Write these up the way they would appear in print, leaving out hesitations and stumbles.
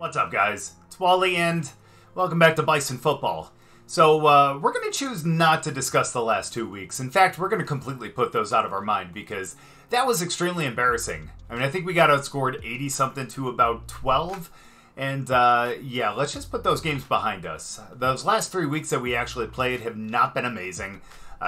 What's up, guys? It's Wally, and welcome back to Bison Football. So, we're going to choose not to discuss the last 2 weeks. In fact, we're going to completely put those out of our mind because that was extremely embarrassing. I mean, I think we got outscored 80-something to about 12. And, yeah, let's just put those games behind us. Those last 3 weeks that we actually played have not been amazing.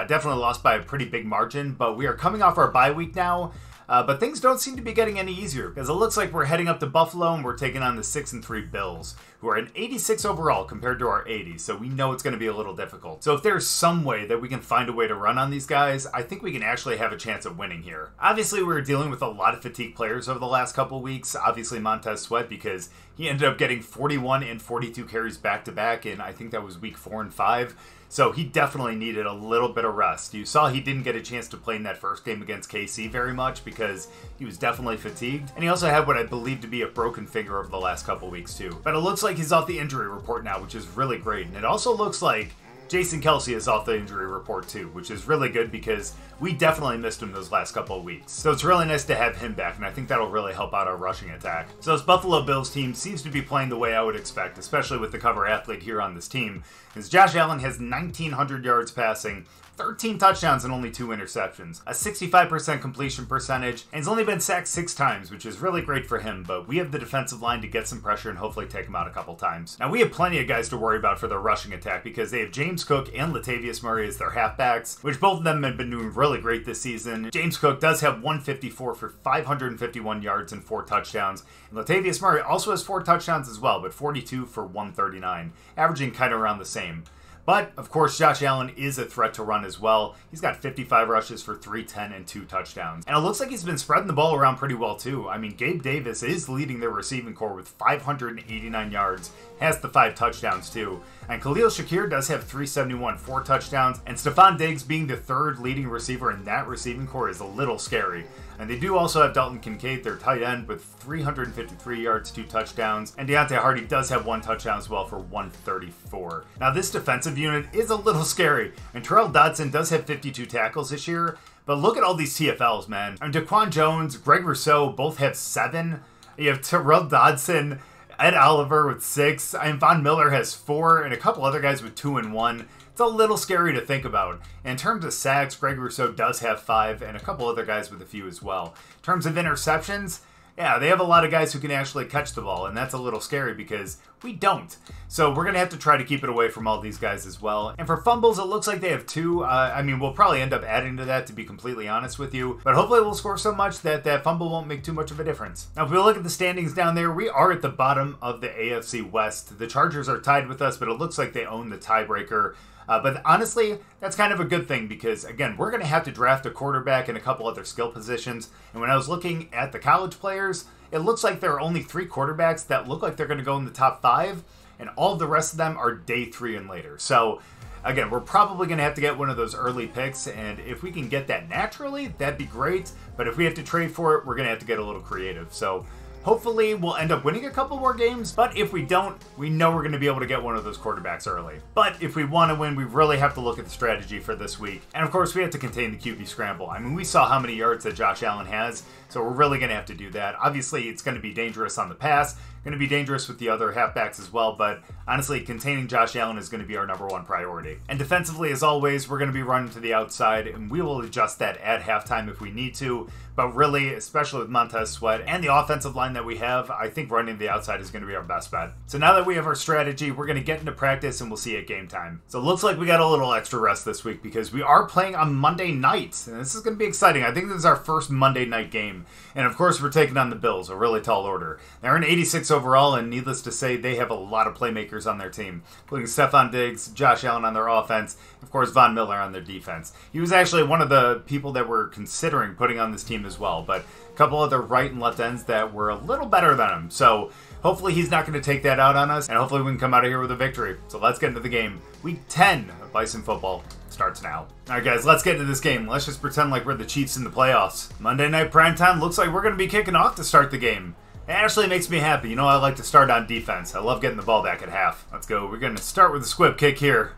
Definitely lost by a pretty big margin, but we are coming off our bye week now. But things don't seem to be getting any easier, because it looks like we're heading up to Buffalo and we're taking on the 6-3 Bills, who are an 86 overall compared to our 80, so we know it's going to be a little difficult. So if there's some way that we can find a way to run on these guys, I think we can actually have a chance of winning here. Obviously, we were dealing with a lot of fatigued players over the last couple weeks. Obviously, Montez Sweat, because he ended up getting 41 and 42 carries back-to-back, and I think that was week 4 and 5. So he definitely needed a little bit of rest. You saw he didn't get a chance to play in that first game against KC very much because he was definitely fatigued. And he also had what I believe to be a broken finger over the last couple weeks too. But it looks like he's off the injury report now, which is really great. And it also looks like Jason Kelsey is off the injury report too, which is really good because we definitely missed him those last couple of weeks. So it's really nice to have him back, and I think that'll really help out our rushing attack. So this Buffalo Bills team seems to be playing the way I would expect, especially with the cover athlete here on this team, as Josh Allen has 1,900 yards passing, 13 touchdowns and only 2 interceptions, a 65% completion percentage, and he's only been sacked 6 times, which is really great for him, but we have the defensive line to get some pressure and hopefully take him out a couple times. Now, we have plenty of guys to worry about for their rushing attack because they have James Cook and Latavius Murray as their halfbacks, which both of them have been doing really great this season. James Cook does have 154 for 551 yards and 4 touchdowns, and Latavius Murray also has 4 touchdowns as well, but 42 for 139, averaging kind of around the same. But, of course, Josh Allen is a threat to run as well. He's got 55 rushes for 310 and 2 touchdowns. And it looks like he's been spreading the ball around pretty well, too. I mean, Gabe Davis is leading their receiving corps with 589 yards, has the 5 touchdowns, too. And Khalil Shakir does have 371, 4 touchdowns. And Stephon Diggs being the 3rd leading receiver in that receiving corps is a little scary. And they do also have Dalton Kincaid, their tight end, with 353 yards, 2 touchdowns. And Deontay Hardy does have 1 touchdown as well for 134. Now, this defensive unit is a little scary. And Terrell Dodson does have 52 tackles this year. But look at all these TFLs, man. And Daquan Jones, Greg Rousseau both have 7. You have Terrell Dodson, Ed Oliver with 6. And Von Miller has 4. And a couple other guys with 2 and 1. It's a little scary to think about. In terms of sacks, Greg Rousseau does have 5, and a couple other guys with a few as well. In terms of interceptions, yeah, they have a lot of guys who can actually catch the ball, and that's a little scary because we don't. So we're going to have to try to keep it away from all these guys as well. And for fumbles, it looks like they have 2. I mean, we'll probably end up adding to that, to be completely honest with you. But hopefully we'll score so much that that fumble won't make too much of a difference. Now, if we look at the standings down there, we are at the bottom of the AFC West. The Chargers are tied with us, but it looks like they own the tiebreaker. But honestly, that's kind of a good thing because, again, we're going to have to draft a quarterback and a couple other skill positions. And when I was looking at the college players, it looks like there are only 3 quarterbacks that look like they're going to go in the top 5. And all of the rest of them are day 3 and later. So, again, we're probably going to have to get one of those early picks. And if we can get that naturally, that'd be great. But if we have to trade for it, we're going to have to get a little creative. So hopefully we'll end up winning a couple more games, but if we don't, we know we're going to be able to get one of those quarterbacks early. But if we want to win, we really have to look at the strategy for this week. And of course, we have to contain the QB scramble. I mean, we saw how many yards that Josh Allen has, so we're really going to have to do that. Obviously, it's going to be dangerous on the pass, going to be dangerous with the other halfbacks as well, but honestly, containing Josh Allen is going to be our #1 priority. And defensively, as always, we're going to be running to the outside, and we will adjust that at halftime if we need to. But really, especially with Montez Sweat and the offensive line that we have, I think running the outside is going to be our best bet. So now that we have our strategy, we're going to get into practice and we'll see at game time. So it looks like we got a little extra rest this week because we are playing on Monday nights. And this is going to be exciting. I think this is our first Monday night game. And of course, we're taking on the Bills, a really tall order. They're an 86 overall, and needless to say, they have a lot of playmakers on their team, including Stephon Diggs, Josh Allen on their offense, of course, Von Miller on their defense. He was actually one of the people that we're considering putting on this team as well, but a couple other right and left ends that were a little better than him. So hopefully he's not going to take that out on us, and hopefully we can come out of here with a victory. So let's get into the game. Week 10 of Bison Football starts now. All right, guys, let's get into this game. Let's just pretend like we're the Chiefs in the playoffs. Monday Night Primetime looks like we're going to be kicking off to start the game. It actually makes me happy. You know, I like to start on defense. I love getting the ball back at half. Let's go. We're going to start with a squib kick here.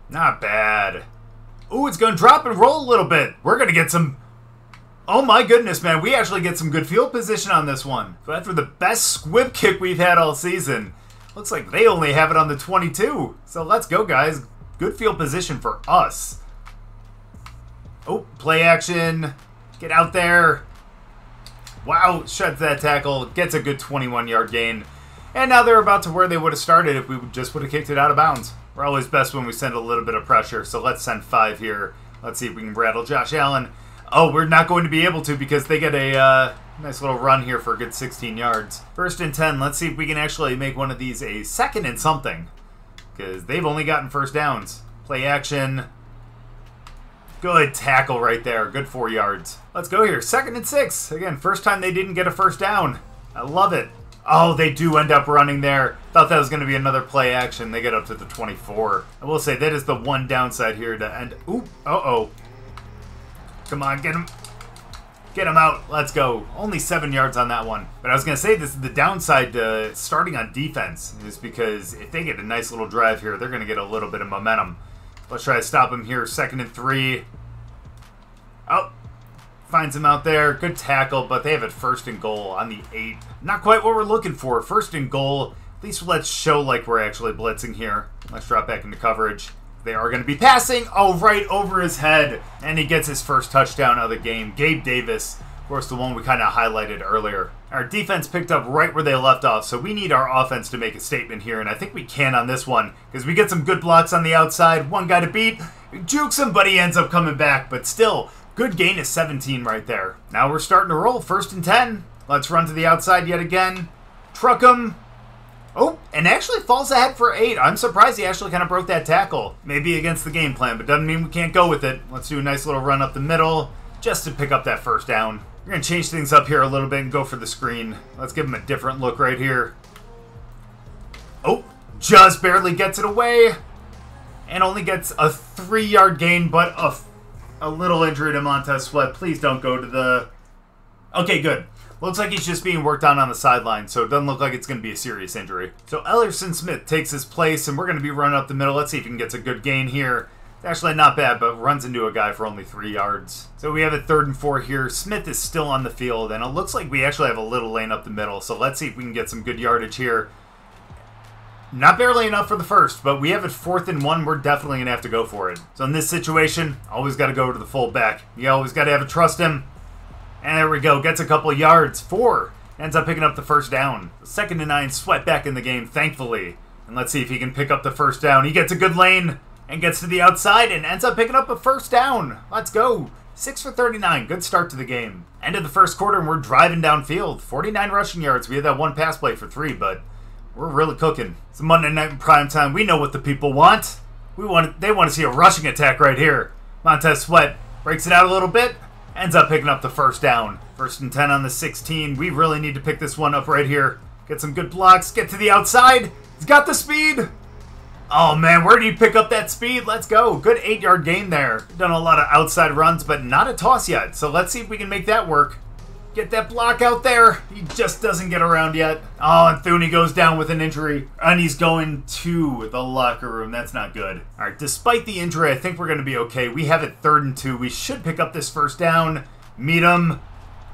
Not bad. Ooh, it's going to drop and roll a little bit. We're going to get some... Oh my goodness, man. We actually get some good field position on this one. So after the best squib kick we've had all season, looks like they only have it on the 22. So let's go, guys. Good field position for us. Oh, play action. Get out there. Wow, shuts that tackle. Gets a good 21-yard gain. And now they're about to where they would have started if we just would have kicked it out of bounds. We're always best when we send a little bit of pressure. So let's send 5 here. Let's see if we can rattle Josh Allen. Oh, we're not going to be able to because they get a nice little run here for a good 16 yards. 1st and 10. Let's see if we can actually make one of these a 2nd and something. Because they've only gotten first downs. Play action. Good tackle right there. Good 4 yards. Let's go here. 2nd and 6. Again, first time they didn't get a first down. I love it. Oh, they do end up running there. Thought that was going to be another play action. They get up to the 24. I will say that is the one downside here to end. Ooh, uh-oh. Come on, get him. Get him out. Let's go. Only 7 yards on that one. But I was going to say this is the downside to starting on defense is because if they get a nice little drive here, they're going to get a little bit of momentum. Let's try to stop him here. 2nd and 3. Oh, finds him out there. Good tackle, but they have it 1st and goal on the 8. Not quite what we're looking for. 1st and goal. At least let's show like we're actually blitzing here. Let's drop back into coverage. They are going to be passing. Oh, right over his head. And he gets his first touchdown of the game. Gabe Davis, of course, the one we kind of highlighted earlier. Our defense picked up right where they left off, so we need our offense to make a statement here, and I think we can on this one, because we get some good blocks on the outside. One guy to beat. Jukes him, but he ends up coming back. But still, good gain of 17 right there. Now we're starting to roll. 1st and 10. Let's run to the outside yet again. Truck him. Oh, and actually falls ahead for 8. I'm surprised he actually kind of broke that tackle. Maybe against the game plan, but doesn't mean we can't go with it. Let's do a nice little run up the middle just to pick up that first down. We're going to change things up here a little bit and go for the screen. Let's give him a different look right here. Oh, just barely gets it away. And only gets a 3-yard gain, but a little injury to Montez Sweat. Please don't go to the... Okay, good. Looks like he's just being worked on the sideline, so it doesn't look like it's going to be a serious injury. So Ellerson Smith takes his place, and we're going to be running up the middle. Let's see if he can get a good gain here. It's actually not bad, but runs into a guy for only 3 yards. So we have a 3rd and 4 here. Smith is still on the field, and it looks like we actually have a little lane up the middle. So let's see if we can get some good yardage here. Not barely enough for the first, but we have it 4th and 1. We're definitely going to have to go for it. So in this situation, always got to go to the fullback. You always got to have to trust him. And there we go. Gets a couple yards. 4. Ends up picking up the first down. 2nd and 9. Sweat back in the game, thankfully. And let's see if he can pick up the first down. He gets a good lane and gets to the outside and ends up picking up a first down. Let's go. 6 for 39. Good start to the game. End of the first quarter, and we're driving downfield. 49 rushing yards. We had that one pass play for 3, but we're really cooking. It's a Monday night in prime time. We know what the people want. They want to see a rushing attack right here. Montez Sweat breaks it out a little bit. Ends up picking up the first down. 1st and 10 on the 16. We really need to pick this one up right here. Get some good blocks. Get to the outside. He's got the speed. Oh, man, where do you pick up that speed? Let's go. Good 8-yard gain there. Done a lot of outside runs, but not a toss yet. So let's see if we can make that work. Get that block out there. He just doesn't get around yet. Oh, and Thuney goes down with an injury. And he's going to the locker room. That's not good. All right, despite the injury, I think we're going to be okay. We have it 3rd and 2. We should pick up this first down. Meet him.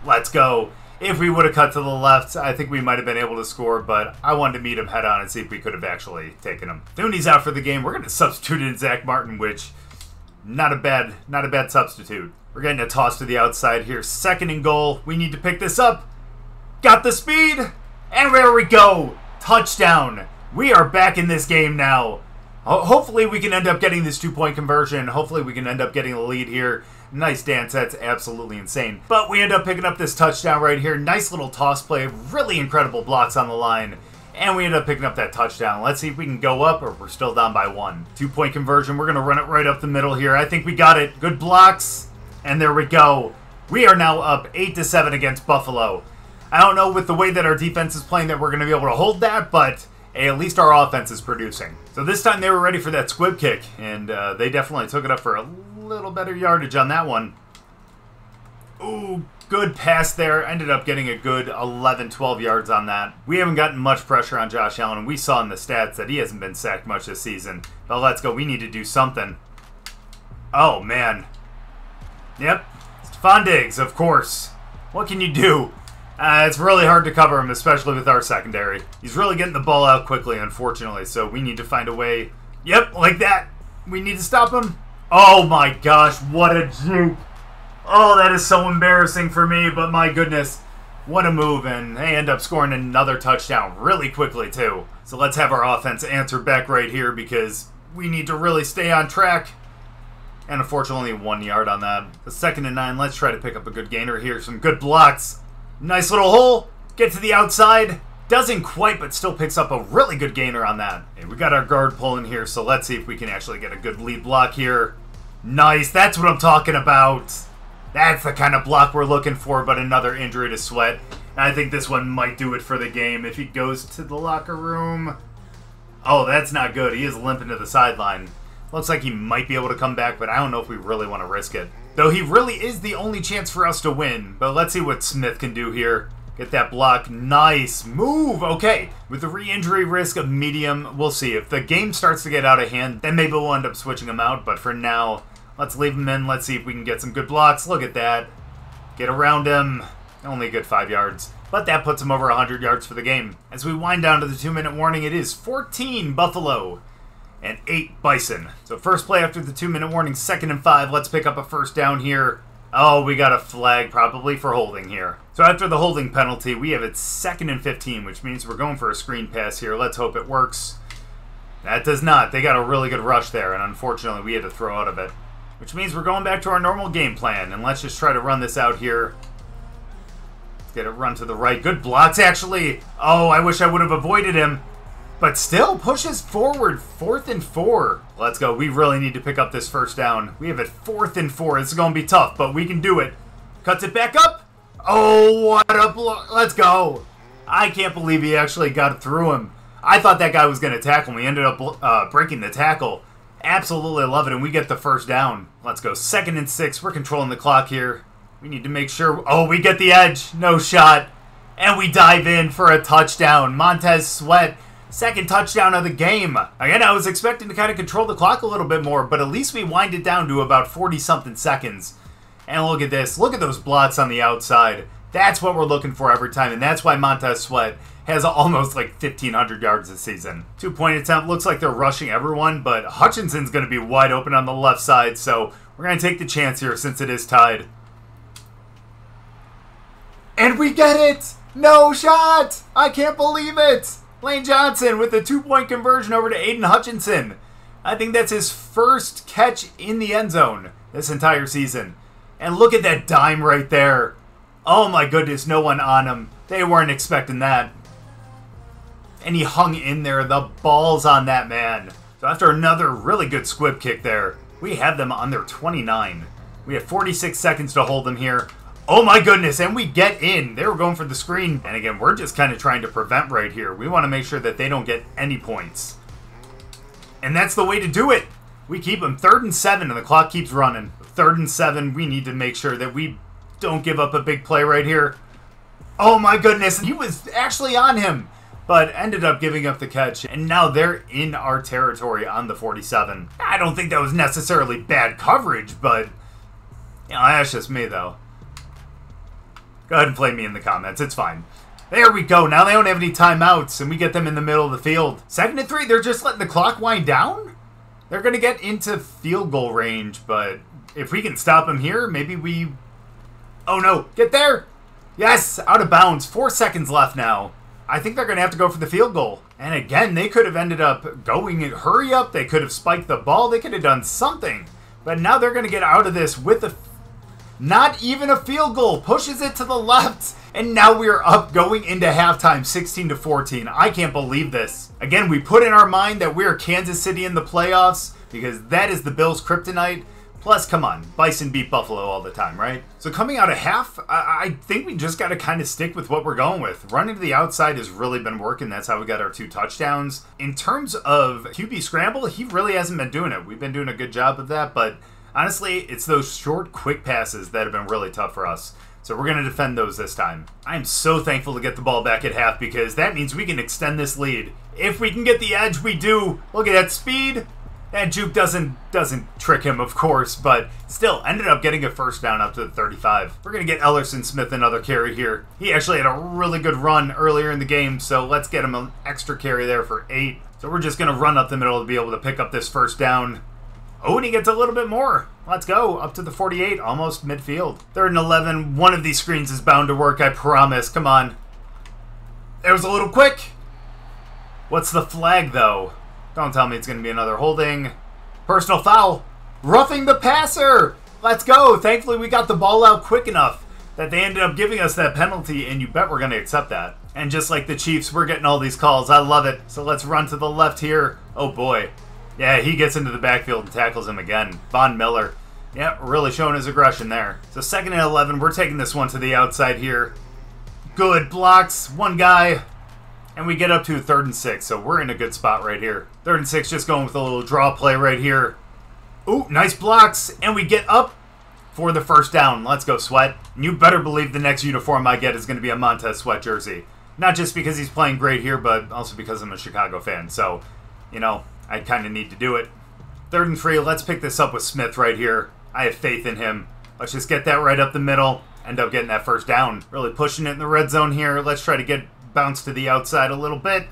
Let's go. If we would have cut to the left, I think we might have been able to score, but I wanted to meet him head on and see if we could have actually taken him. Thuney's out for the game. We're going to substitute in Zach Martin, which not a bad substitute. We're getting a toss to the outside here. 2nd and goal. We need to pick this up. Got the speed. And there we go. Touchdown. We are back in this game now. Hopefully we can end up getting this 2-point conversion. Hopefully we can end up getting the lead here. Nice dance. That's absolutely insane. But we end up picking up this touchdown right here. Nice little toss play. Really incredible blocks on the line. And we end up picking up that touchdown. Let's see if we can go up or we're still down by 1. 2-point conversion. We're going to run it right up the middle here. I think we got it. Good blocks. And there we go. We are now up 8-7 against Buffalo. I don't know with the way that our defense is playing that we're going to be able to hold that, but hey, at least our offense is producing. So this time they were ready for that squib kick, and they definitely took it up for a little better yardage on that one. Ooh, good pass there. Ended up getting a good 11, 12 yards on that. We haven't gotten much pressure on Josh Allen, and we saw in the stats that he hasn't been sacked much this season. But let's go. We need to do something. Oh, man. Yep. Stephon Diggs, of course. What can you do? It's really hard to cover him, especially with our secondary. He's really getting the ball out quickly, unfortunately, so we need to find a way. Yep, like that. We need to stop him. Oh my gosh, what a juke. Oh, that is so embarrassing for me, but my goodness. What a move, and they end up scoring another touchdown really quickly, too. So let's have our offense answer back right here because we need to really stay on track. And unfortunately, 1 yard on that. The 2nd and 9, let's try to pick up a good gainer here. Some good blocks. Nice little hole. Get to the outside. Doesn't quite, but still picks up a really good gainer on that. And we got our guard pulling here, so let's see if we can actually get a good lead block here. Nice, that's what I'm talking about. That's the kind of block we're looking for, but another injury to Sweat. And I think this one might do it for the game if he goes to the locker room. Oh, that's not good. He is limping to the sideline. Looks like he might be able to come back, but I don't know if we really want to risk it. Though he really is the only chance for us to win. But let's see what Smith can do here. Get that block. Nice move. Okay. With the re-injury risk of medium, we'll see. If the game starts to get out of hand, then maybe we'll end up switching him out. But for now, let's leave him in. Let's see if we can get some good blocks. Look at that. Get around him. Only a good 5 yards. But that puts him over 100 yards for the game. As we wind down to the 2-minute warning, it is 14 Buffalo and 8 Bison. So first play after the 2-minute warning, 2nd and 5. Let's pick up a first down here. Oh, we got a flag probably for holding here. So after the holding penalty, we have it 2nd and 15, which means we're going for a screen pass here. Let's hope it works. That does not. They got a really good rush there, and unfortunately we had to throw out of it. Which means we're going back to our normal game plan, and let's just try to run this out here. Let's get it run to the right. Good blocks, actually. Oh, I wish I would have avoided him. But still pushes forward. 4th and 4. Let's go. We really need to pick up this first down. We have it 4th and 4. This is going to be tough, but we can do it. Cuts it back up. Oh, what a block. Let's go. I can't believe he actually got through him. I thought that guy was going to tackle me. He ended up breaking the tackle. Absolutely love it, and we get the first down. Let's go. 2nd and 6. We're controlling the clock here. We need to make sure. Oh, we get the edge. No shot. And we dive in for a touchdown. Montez Sweat. 2nd touchdown of the game. Again, I was expecting to kind of control the clock a little bit more, but at least we wind it down to about 40-something seconds. And look at this. Look at those blocks on the outside. That's what we're looking for every time, and that's why Montez Sweat has almost like 1,500 yards this season. 2-point attempt. Looks like they're rushing everyone, but Hutchinson's going to be wide open on the left side, so we're going to take the chance here since it is tied. And we get it! No shot! I can't believe it! Lane Johnson with the 2-point conversion over to Aiden Hutchinson. I think that's his first catch in the end zone this entire season. And look at that dime right there. Oh my goodness, no one on him. They weren't expecting that. And he hung in there. The balls on that man. So after another really good squib kick there, we have them on their 29. We have 46 seconds to hold them here. Oh my goodness, and we get in. They were going for the screen. And again, we're just kind of trying to prevent right here. We want to make sure that they don't get any points. And that's the way to do it. We keep them 3rd and 7, and the clock keeps running. 3rd and 7, we need to make sure that we don't give up a big play right here. Oh my goodness, he was actually on him, but ended up giving up the catch. And now they're in our territory on the 47. I don't think that was necessarily bad coverage, but you know, that's just me though. Go ahead and play me in the comments. It's fine. There we go. Now they don't have any timeouts, and we get them in the middle of the field. 2nd and 3. They're just letting the clock wind down? They're going to get into field goal range, but if we can stop them here, maybe we... Oh, no. Get there. Yes. Out of bounds. 4 seconds left now. I think they're going to have to go for the field goal. And again, they could have ended up going and hurry up. They could have spiked the ball. They could have done something. But now they're going to get out of this with a... Not even a field goal. Pushes it to the left. And now we are up going into halftime 16-14. I can't believe this. Again, we put in our mind that we're Kansas City in the playoffs because that is the Bills' kryptonite. Plus, come on, Bison beat Buffalo all the time, right? So coming out of half, I think we just got to kind of stick with what we're going with. Running to the outside has really been working. That's how we got our 2 touchdowns. In terms of QB scramble, he really hasn't been doing it. We've been doing a good job of that, but honestly, it's those short, quick passes that have been really tough for us. So we're going to defend those this time. I am so thankful to get the ball back at half because that means we can extend this lead. If we can get the edge, we do. Look at that speed. That juke doesn't trick him, of course, but still ended up getting a first down up to the 35. We're going to get Ellerson Smith another carry here. He actually had a really good run earlier in the game, so let's get him an extra carry there for 8. So we're just going to run up the middle to be able to pick up this first down. Oh, and he gets a little bit more. Let's go. Up to the 48, almost midfield. 3rd and 11. One of these screens is bound to work, I promise. Come on. It was a little quick. What's the flag, though? Don't tell me it's going to be another holding. Personal foul. Roughing the passer. Let's go. Thankfully, we got the ball out quick enough that they ended up giving us that penalty, and you bet we're going to accept that. And just like the Chiefs, we're getting all these calls. I love it. So let's run to the left here. Oh, boy. Yeah, he gets into the backfield and tackles him again. Von Miller. Yeah, really showing his aggression there. So 2nd and 11. We're taking this one to the outside here. Good blocks. One guy. And we get up to 3rd and 6, so we're in a good spot right here. 3rd and 6, just going with a little draw play right here. Ooh, nice blocks, and we get up for the first down. Let's go, Sweat. And you better believe the next uniform I get is going to be a Montez Sweat jersey. Not just because he's playing great here, but also because I'm a Chicago fan. So, you know, I kind of need to do it. 3rd and 3, let's pick this up with Smith right here. I have faith in him. Let's just get that right up the middle. End up getting that first down. Really pushing it in the red zone here. Let's try to get bounce to the outside a little bit.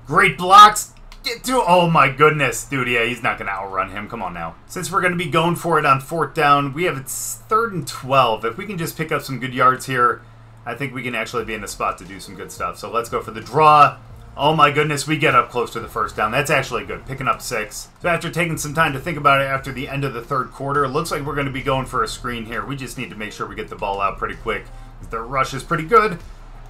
Great blocks. Get to... Oh, my goodness. Dude, yeah, he's not going to outrun him. Come on now. Since we're going to be going for it on 4th down, we have it's 3rd and 12. If we can just pick up some good yards here, I think we can actually be in a spot to do some good stuff. So let's go for the draw. Oh, my goodness. We get up close to the first down. That's actually good. Picking up 6. So after taking some time to think about it after the end of the 3rd quarter, it looks like we're going to be going for a screen here. We just need to make sure we get the ball out pretty quick. Their rush is pretty good.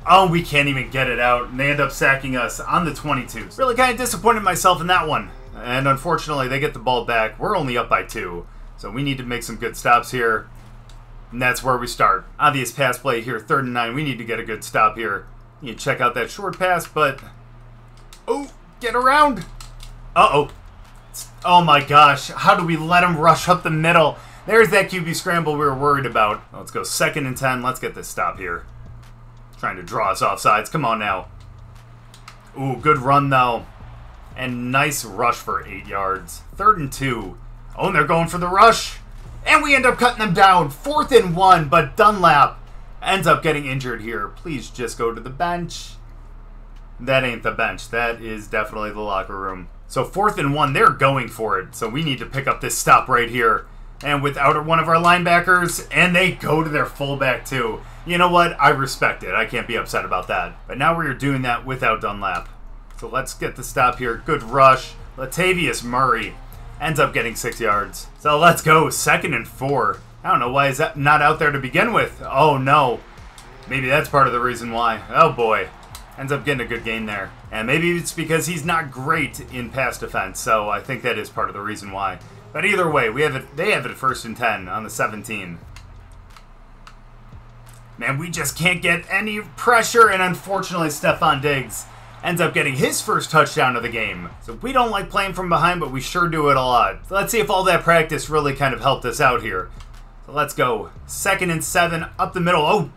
Oh, we can't even get it out, and they end up sacking us on the 22. Really kind of disappointed myself in that one. And unfortunately, they get the ball back. We're only up by 2, so we need to make some good stops here. And that's where we start. Obvious pass play here, 3rd and 9. We need to get a good stop here. You check out that short pass, but... Oh, get around. Uh-oh. Oh, my gosh. How do we let him rush up the middle? There's that QB scramble we were worried about. Let's go 2nd and 10. Let's get this stop here. Trying to draw us off sides. Come on now. Ooh, good run, though. And nice rush for 8 yards. 3rd and 2. Oh, and they're going for the rush. And we end up cutting them down. 4th and 1, but Dunlap ends up getting injured here. Please just go to the bench. That ain't the bench. That is definitely the locker room. So 4th and 1, they're going for it. So we need to pick up this stop right here. And without one of our linebackers, and they go to their fullback too. You know what? I respect it. I can't be upset about that. But now we're doing that without Dunlap. So let's get the stop here. Good rush. Latavius Murray ends up getting 6 yards. So let's go. 2nd and 4. I don't know why is that not out there to begin with. Oh, no. Maybe that's part of the reason why. Oh, boy. Ends up getting a good gain there. And maybe it's because he's not great in pass defense. So I think that is part of the reason why. But either way, they have it at 1st and 10 on the 17. Man, we just can't get any pressure, and unfortunately, Stephon Diggs ends up getting his first touchdown of the game. So we don't like playing from behind, but we sure do it a lot. So let's see if all that practice really kind of helped us out here. So let's go. 2nd and 7, up the middle. Oh,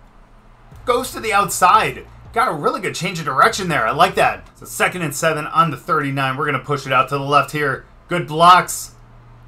goes to the outside. Got a really good change of direction there. I like that. So 2nd and 7 on the 39. We're going to push it out to the left here. Good blocks.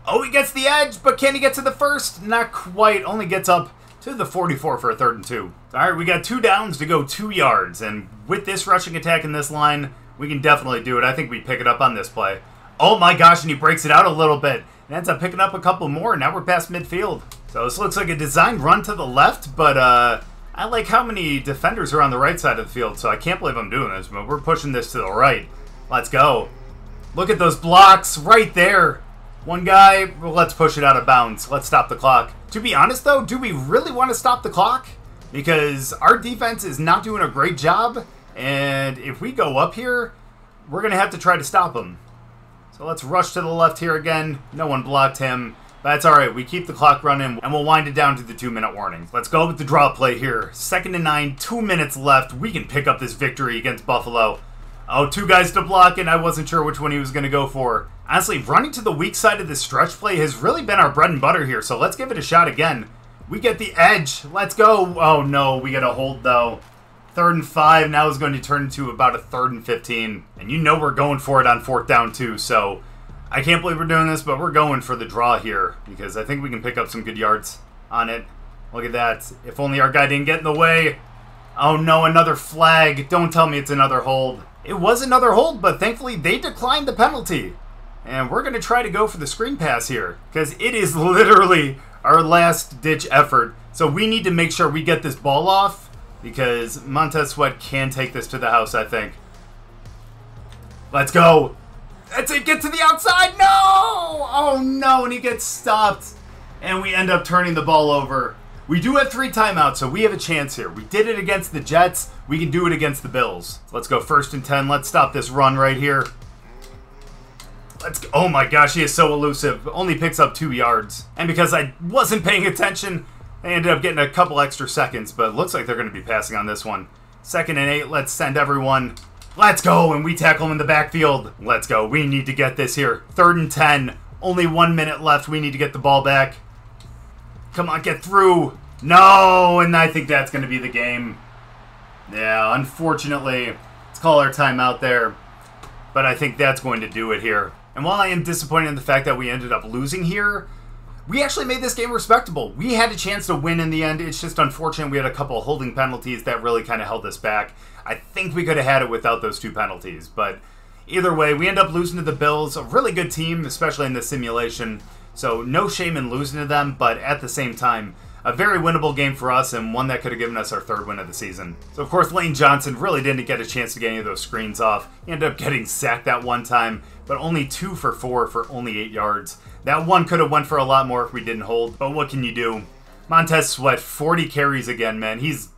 Oh, he gets the edge, but can he get to the first? Not quite. Only gets up to the 44 for a 3rd and 2. All right, we got 2 downs to go 2 yards. And with this rushing attack in this line, we can definitely do it. I think we pick it up on this play. Oh my gosh, and he breaks it out a little bit. And ends up picking up a couple more. Now we're past midfield. So this looks like a designed run to the left, but I like how many defenders are on the right side of the field, so I can't believe I'm doing this, but we're pushing this to the right. Let's go. Look at those blocks right there. One guy, well, let's push it out of bounds. Let's stop the clock. To be honest, though, do we really want to stop the clock? Because our defense is not doing a great job, and if we go up here, we're going to have to try to stop them. So let's rush to the left here again. No one blocked him. But that's all right. We keep the clock running, and we'll wind it down to the 2-minute warning. Let's go with the draw play here. 2nd and 9, 2 minutes left. We can pick up this victory against Buffalo. Oh, 2 guys to block, and I wasn't sure which one he was going to go for. Honestly, running to the weak side of this stretch play has really been our bread and butter here, so let's give it a shot again. We get the edge. Let's go. Oh, no. We get a hold, though. 3rd and 5 now is going to turn into about a 3rd and 15. And you know we're going for it on 4th down, too, so I can't believe we're doing this, but we're going for the draw here because I think we can pick up some good yards on it. Look at that. If only our guy didn't get in the way. Oh no, another flag. Don't tell me it's another hold. It was another hold, but thankfully they declined the penalty. And we're going to try to go for the screen pass here because it is literally our last ditch effort. So we need to make sure we get this ball off because Montez Sweat can take this to the house, I think. Let's go. That's it. Get to the outside. No! Oh no, and he gets stopped. And we end up turning the ball over. We do have 3 timeouts, so we have a chance here. We did it against the Jets. We can do it against the Bills. Let's go 1st and 10. Let's stop this run right here. Let's go. Oh my gosh, he is so elusive. Only picks up 2 yards. And because I wasn't paying attention, I ended up getting a couple extra seconds, but it looks like they're going to be passing on this one. 2nd and 8. Let's send everyone. Let's go, and we tackle him in the backfield. Let's go. We need to get this here. 3rd and 10. Only 1 minute left. We need to get the ball back. Come on, get through. No, and I think that's going to be the game. Yeah, unfortunately, let's call our timeout there. But I think that's going to do it here. And while I am disappointed in the fact that we ended up losing here, we actually made this game respectable. We had a chance to win in the end. It's just unfortunate we had a couple holding penalties that really kind of held us back. I think we could have had it without those 2 penalties. But either way, we end up losing to the Bills. A really good team, especially in this simulation. So no shame in losing to them, but at the same time, a very winnable game for us and one that could have given us our 3rd win of the season. So of course, Lane Johnson really didn't get a chance to get any of those screens off. He ended up getting sacked that one time, but only 2 for 4 for only 8 yards. That one could have went for a lot more if we didn't hold, but what can you do? Montez Sweat, 40 carries again, man. He's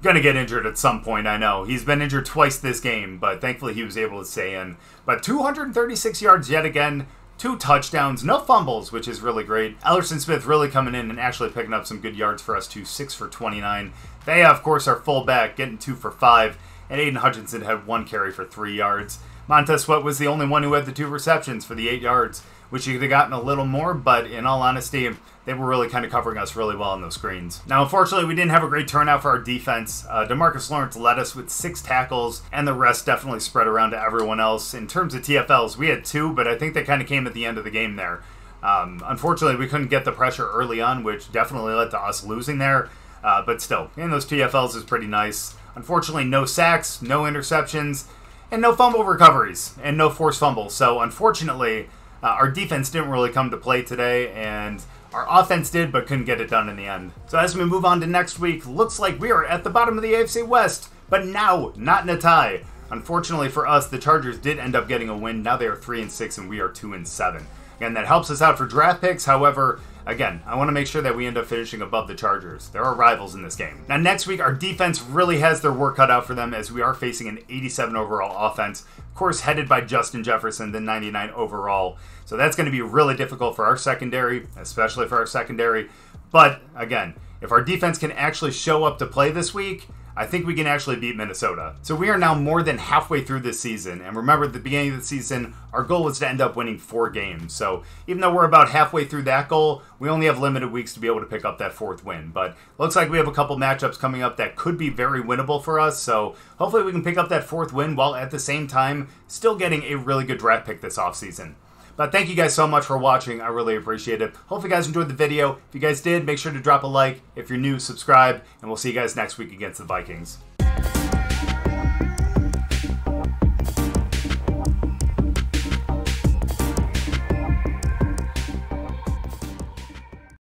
gonna get injured at some point, I know. He's been injured twice this game, but thankfully he was able to stay in. But 236 yards yet again. 2 touchdowns, no fumbles, which is really great. Ellerson Smith really coming in and actually picking up some good yards for us too, 6 for 29. They, of course, are fullback, getting 2 for 5, and Aiden Hutchinson had 1 carry for 3 yards. Montez Sweat was the only one who had the 2 receptions for the 8 yards, which he could have gotten a little more, but in all honesty, they were really kind of covering us really well on those screens. Now, unfortunately, we didn't have a great turnout for our defense. DeMarcus Lawrence led us with 6 tackles, and the rest definitely spread around to everyone else. In terms of TFLs, we had 2, but I think they kind of came at the end of the game there. Unfortunately, we couldn't get the pressure early on, which definitely led to us losing there. But still, getting those TFLs is pretty nice. Unfortunately, no sacks, no interceptions, and no fumble recoveries, and no forced fumbles. So, unfortunately, our defense didn't really come to play today, and our offense did, but couldn't get it done in the end. So as we move on to next week, looks like we are at the bottom of the AFC West, but now not in a tie. Unfortunately for us, the Chargers did end up getting a win. Now they are 3-6, and we are 2-7. Again, that helps us out for draft picks. However, again, I want to make sure that we end up finishing above the Chargers. There are rivals in this game. Now, next week, our defense really has their work cut out for them as we are facing an 87 overall offense. Of course, headed by Justin Jefferson, the 99 overall. So that's going to be really difficult for our secondary, especially for our secondary. But, again, if our defense can actually show up to play this week, I think we can actually beat Minnesota. So we are now more than halfway through this season. And remember, at the beginning of the season, our goal was to end up winning 4 games. So even though we're about halfway through that goal, we only have limited weeks to be able to pick up that 4th win. But looks like we have a couple matchups coming up that could be very winnable for us. So hopefully we can pick up that 4th win while at the same time still getting a really good draft pick this offseason. But thank you guys so much for watching. I really appreciate it. Hope you guys enjoyed the video. If you guys did, make sure to drop a like. If you're new, subscribe. And we'll see you guys next week against the Vikings.